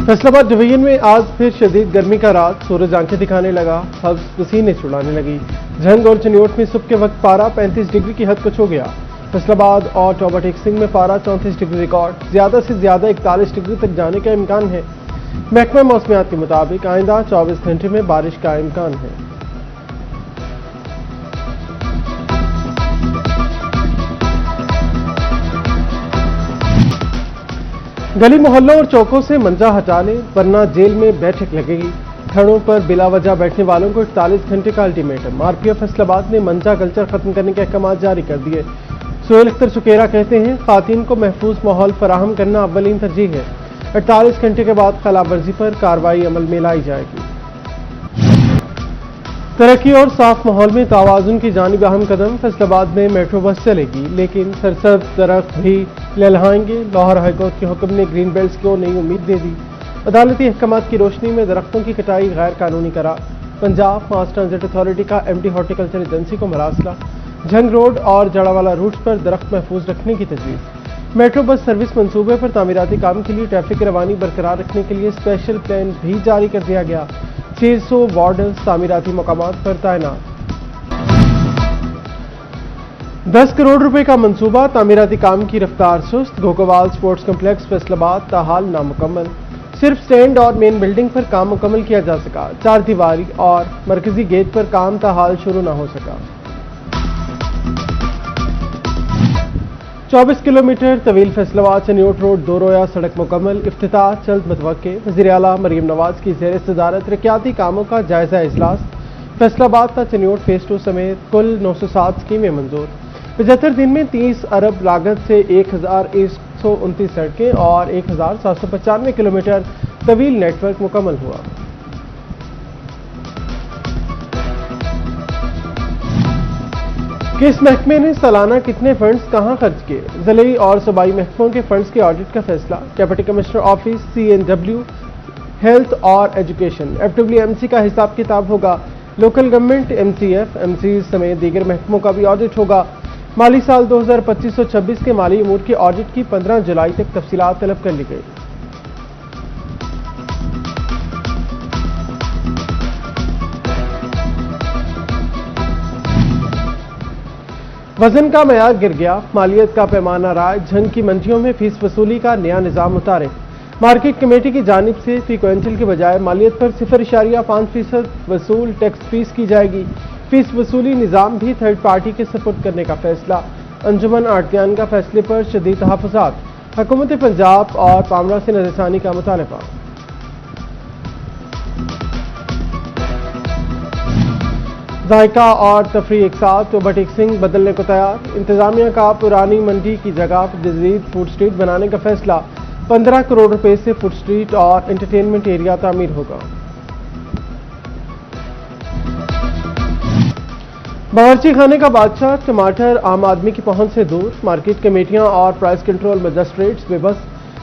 Faisalabad division में आज फिर शदीद गर्मी का रात, सूरज आंखें दिखाने लगा, हब्स पसीने छुड़ाने लगी। झंग और चनियोट में सुबह के वक्त पारा 35 डिग्री की हद को छू गया। फैसलाबाद और टॉबा टेक्सिंग में पारा 34 डिग्री रिकॉर्ड, ज्यादा से ज्यादा 41 डिग्री तक जाने का इम्कान है। महकमा मौसमियात के मुताबिक आइंदा 24 घंटे में बारिश का इम्कान है। गली मोहल्लों और चौकों से मंजा हटा लें वरना जेल में बैठक लगेगी। धरनों पर बिला वजह बैठने वालों को 48 घंटे का अल्टीमेटम। आरपीएफ फैसलाबाद ने मंजा कल्चर खत्म करने के अहकाम जारी कर दिए। सुहेल अख्तर चुकेरा कहते हैं, खातिन को महफूज माहौल फराहम करना अव्वलीन तरजीह है। 48 घंटे के बाद खिलाफ वर्जी पर कार्रवाई अमल में लाई जाएगी। तरक्की और साफ माहौल में तवाज़ुन की जानिब अहम कदम। फैसलाबाद में मेट्रो बस चलेगी, लेकिन सरसब्ज दरख्त भी लहलहाएंगे। लाहौर हाईकोर्ट के हुक्म ने ग्रीन बेल्ट्स को नई उम्मीद दे दी। अदालती अहकामात की रोशनी में दरख्तों की कटाई गैर कानूनी करार। पंजाब मास ट्रांजिट अथॉरिटी का एमडी हॉर्टिकल्चर एजेंसी को मरासला। झंग रोड और जड़ावाला रूट्स पर दरख्त महफूज रखने की तजवीज़। मेट्रो बस सर्विस मंसूबे पर तामीराती काम के लिए ट्रैफिक रवानी बरकरार रखने के लिए स्पेशल प्लान भी जारी कर दिया गया। 600 वार्डर्स तामीराती मकामात पर तैनात। 10 करोड़ रुपए का मंसूबा, तामीराती काम की रफ्तार सुस्त। घोकोवाल स्पोर्ट्स कम्प्लेक्स फैसलाबाद ताहाल नामुकम्मल। सिर्फ स्टैंड और मेन बिल्डिंग पर काम मुकम्मल किया जा सका। 4 दीवारी और मरकजी गेट पर काम ताहाल शुरू न हो सका। 24 किलोमीटर तवील फैसलाबाद चनियोट रोड 2 रोया सड़क मुकम्मल। इफ्तिताह जल्द मुतवक्के। वज़ीर आला मरीम नवाज की ज़ेर सदारत तरक्याती कामों का जायजा इजलास। फैसलाबाद का चनियोट फेज 2 समेत कुल 907 स्कीमें मंजूर। 75 दिन में 30 अरब लागत से 1129 सड़कें और 1795 किलोमीटर तवील नेटवर्क मुकम्मल हुआ। किस महकमे ने सालाना कितने फंड्स कहां खर्च किए? ज़िले और सूबाई महकमों के फंड्स के ऑडिट का फैसला। Deputy commissioner office, CNW, health और एजुकेशन, FWMC का हिसाब किताब होगा। लोकल गवर्नमेंट, MCF, MC समेत दीगर महकमों का भी ऑडिट होगा। माली साल 2025-26 के माली अमूर के ऑडिट की 15 जुलाई तक तफसीलात तलब कर ली गई। वजन का मयार गिर गया, मालियत का पैमाना राय। झंग की मंडियों में फीस वसूली का नया निजाम मुतारिफ। मार्केट कमेटी की जानिब से फी क्विंटल के बजाय मालियत पर 0.5% वसूल टैक्स फीस की जाएगी। फीस वसूली निजाम भी थर्ड पार्टी के सपुर्द करने का फैसला। अंजुमन आड़तियान का फैसले पर शदीद तहफ़्फ़ुज़ात। हुकूमत पंजाब और पामरा से नज़रसानी का मुतालबा। जायका और तफरी एक साथ, टॉबा टेक्सिंग बदलने को तैयार। इंतजामिया का पुरानी मंडी की जगह जदीद फूड स्ट्रीट बनाने का फैसला। 15 करोड़ रुपए से फूड स्ट्रीट और एंटरटेनमेंट एरिया तामीर होगा। बावर्ची खाने का बादशाह टमाटर आम आदमी की पहुंच से दूर। मार्केट कमेटियां और प्राइस कंट्रोल मजिस्ट्रेट्स बेबस।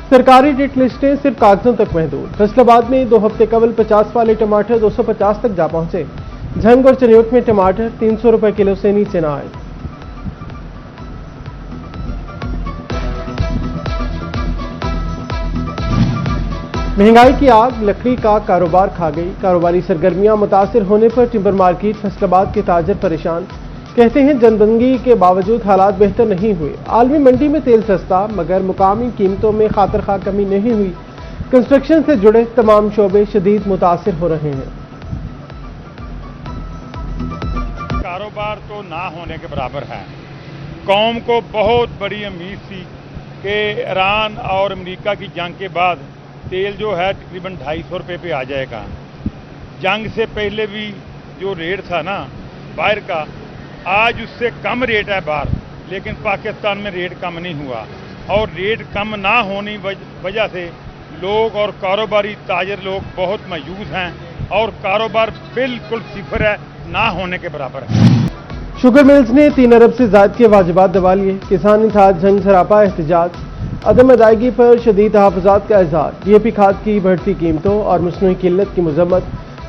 सरकारी रेट लिस्टें सिर्फ कागजों तक महदूद। फैसलाबाद में 2 हफ्ते कबल 50 वाले टमाटर 250 तक जा पहुंचे। झंग और चनियोट में टमाटर 300 रुपए किलो से नीचे न आए। महंगाई की आग लकड़ी का कारोबार खा गई। कारोबारी सरगर्मियां मुतासिर होने पर टिम्बर मार्केट फैसलाबाद के ताजर परेशान। कहते हैं, जनदंगी के बावजूद हालात बेहतर नहीं हुए। आलमी मंडी में तेल सस्ता, मगर मुकामी कीमतों में खातिर खा कमी नहीं हुई। कंस्ट्रक्शन से जुड़े तमाम शोबे शदीद मुतासिर हो रहे हैं। कारोबार तो ना होने के बराबर है। कौम को बहुत बड़ी उम्मीद थी कि ईरान और अमेरिका की जंग के बाद तेल जो है तकरीबन 250 रुपये पे आ जाएगा। जंग से पहले भी जो रेट था ना बाहर का, आज उससे कम रेट है बाहर, लेकिन पाकिस्तान में रेट कम नहीं हुआ। और रेट कम ना होने वजह से लोग और कारोबारी ताजर लोग बहुत मायूस हैं और कारोबार बिल्कुल सिफर है, ना होने के बराबर है। शुगर मिल्स ने 3 अरब से ज्यादा के वाजिबात दबा लिए। किसान इत्तेहाद झंग सरापा एहतजाज। अदम अदायगी पर शदीद तहफ़्फ़ुज़ात का इज़हार। DAP खाद की बढ़ती कीमतों और मसनूई किल्लत की मज़म्मत।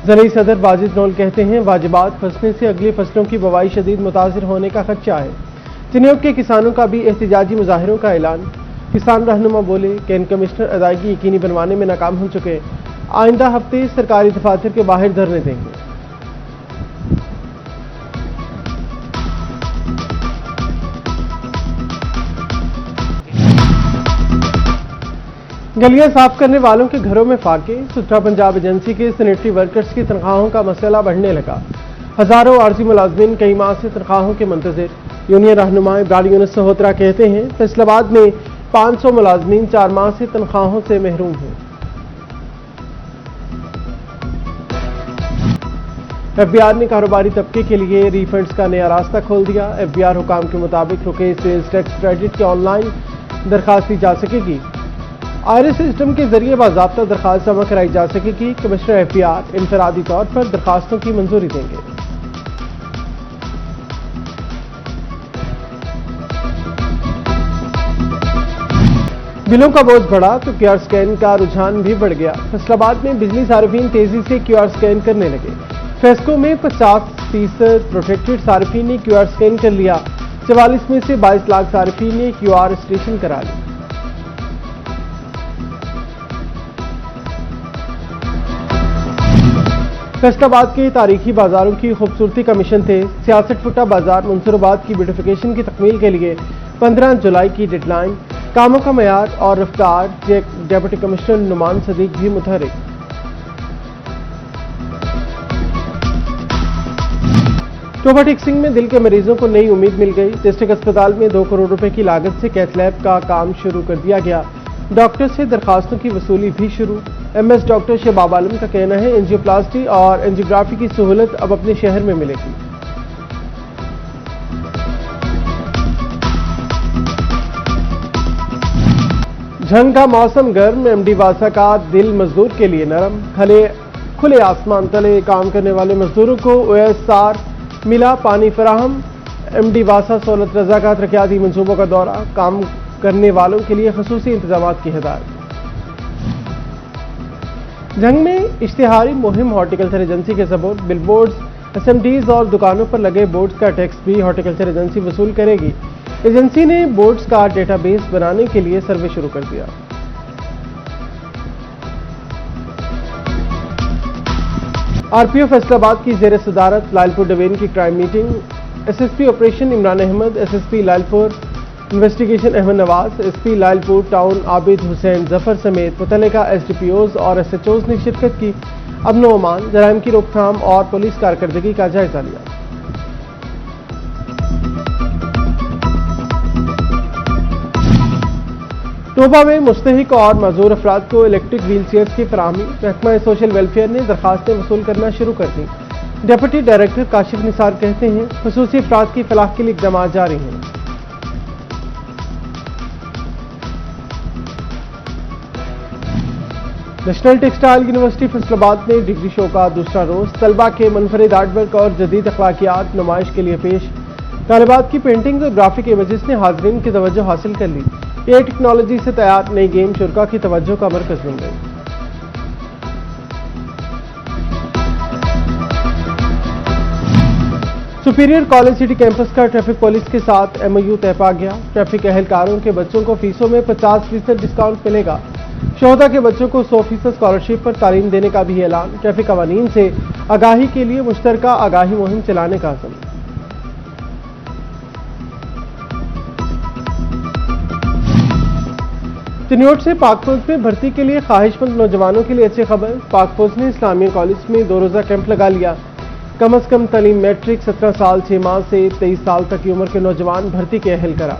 ज़िली सदर वाजिद नौल कहते हैं, वाजिबात फंसने से अगली फसलों की बुवाई शदीद मुतासिर होने का खदशा है। चनियोट के किसानों का भी एहतजाजी मुजाहिरों का ऐलान। किसान रहनुमा बोले कैंट कमिश्नर अदायगी यकीनी बनवाने में नाकाम हो चुके, आइंदा हफ्ते सरकारी दफातर के बाहर धरने देंगे। गलियां साफ करने वालों के घरों में फाके, सुथरा पंजाब एजेंसी के सैनिटरी वर्कर्स की तनख्वाहों का मसला बढ़ने लगा। हजारों आरजी मुलाजमीन कई माह से तनख्वाहों के मुंतजिर। यूनियन रहनुमा इब्रार यूनुस सहोत्रा कहते हैं फैसलाबाद में 500 मुलाजमीन 4 माह से तनख्वाहों से महरूम हैं। एफबीआर ने कारोबारी तबके के लिए रिफंड्स का नया रास्ता खोल दिया। एफबीआर हुकाम के मुताबिक रुके सेल्स टैक्स क्रेडिट की ऑनलाइन दरखास्त दी जा सकेगी। आईरिस सिस्टम के जरिए बाज़ाब्ता दरखास्त जमा कराई जा सकेगी। कमिश्नर एफबीआर इनफरादी तौर पर दरखास्तों की मंजूरी देंगे। बिलों का बोझ बढ़ा तो क्यूआर स्कैन का रुझान भी बढ़ गया। फैसलाबाद में बिजली सार्फिन तेजी से क्यूआर स्कैन करने लगे। फेस्को में 50% प्रोटेक्टेड सार्फिन ने क्यूआर स्कैन कर लिया। 44 में से 22 लाख सार्फिन ने क्यूआर स्टेशन करा ली। फैसलाबाद के तारीखी बाजारों की खूबसूरती का मिशन थे। 66 फुटा बाजार मंसूराबाद की ब्यूटिफिकेशन की तकमील के लिए 15 जुलाई की डेडलाइन। कामों का मयार और रफ्तार डेप्यूटी कमिश्नर नुमान सदीक भी मुतहरिक। टोबा टिक्सिंग में दिल के मरीजों को नई उम्मीद मिल गई। डिस्ट्रिक्ट अस्पताल में 2 करोड़ रुपए की लागत से कैथ लैब का काम शुरू कर दिया गया। डॉक्टर से दरखास्तों की वसूली भी शुरू। एमएस डॉक्टर शहबाब आलम का कहना है एंजियोप्लास्टी और एंजियोग्राफी की सहूलत अब अपने शहर में मिलेगी। झंग का मौसम गर्म, एमडी वासा का दिल मजदूर के लिए नरम। खुले आसमान तले काम करने वाले मजदूरों को ओएसआर मिला पानी फराहम। एमडी वासा सहूलत रजा का तरक्याती मंसूबों का दौरा, काम करने वालों के लिए खसूसी इंतजाम की हिदायत। झंग में इश्तिहारी मुहिम हॉर्टिकल्चर एजेंसी के सबूत, बिलबोर्ड्स, एसएमडीज और दुकानों पर लगे बोर्ड्स का टैक्स भी हॉर्टिकल्चर एजेंसी वसूल करेगी। एजेंसी ने बोर्ड्स का डेटाबेस बनाने के लिए सर्वे शुरू कर दिया। आरपीओ फैसलाबाद की जेर सदारत लालपुर डिवीजन की crime meeting. SSP operation Imran Ahmad, SSP Lalpur investigation Ahmad Nawaz, SP Lalpur town Abid Hussain Zafar समेत मुतल्लिका एसडीपीओज और एसएचओज ने शिरकत की। अमन व अमान, जराइम की रोकथाम और पुलिस कारकर्दगी का जायजा लिया। टोबा में मुस्तहिक और मजदूर अफराद को इलेक्ट्रिक व्हील चेयर्स की फराहमी। महकमा सोशल वेलफेयर ने दरखास्तें वसूल करना शुरू कर दी। डिप्टी डायरेक्टर काशिफ निसार कहते हैं खुसूसी अफराद की फलाह के लिए इक़दाम जारी हैं। नेशनल टेक्सटाइल यूनिवर्सिटी फैसलाबाद में डिग्री शो का दूसरा रोज तलबा के मुनफरिद आर्टवर्क और जदीद अखलाकियात नुमाइश के लिए पेश। तालिबात की पेंटिंग्स और ग्राफिक इमेजेस ने हाजरीन की तवज्जो हासिल कर ली। एआई टेक्नोलॉजी से तैयार नई गेम शुरा की तवज्जो का मरकज बन गई। सुपीरियर कॉलेज सिटी कैंपस का ट्रैफिक पुलिस के साथ एमओयू तय पा गया। ट्रैफिक एहलकारों के बच्चों को फीसों में 50% डिस्काउंट मिलेगा। शोहदा के बच्चों को 100% स्कॉलरशिप पर तालीम देने का भी ऐलान। ट्रैफिक कवानीन से आगाही के लिए मुश्तरका आगाही मुहिम चलाने का अज़्म। चिन्योट से पाक फौज में भर्ती के लिए ख्वाहिशमंद नौजवानों के लिए अच्छी खबर। पाक फौज ने इस्लामिया कॉलेज में 2 रोज़ा कैंप लगा लिया। कम अज कम तालीम मैट्रिक 17 साल 6 माह से 23 साल तक की उम्र के नौजवान भर्ती के अहल करा।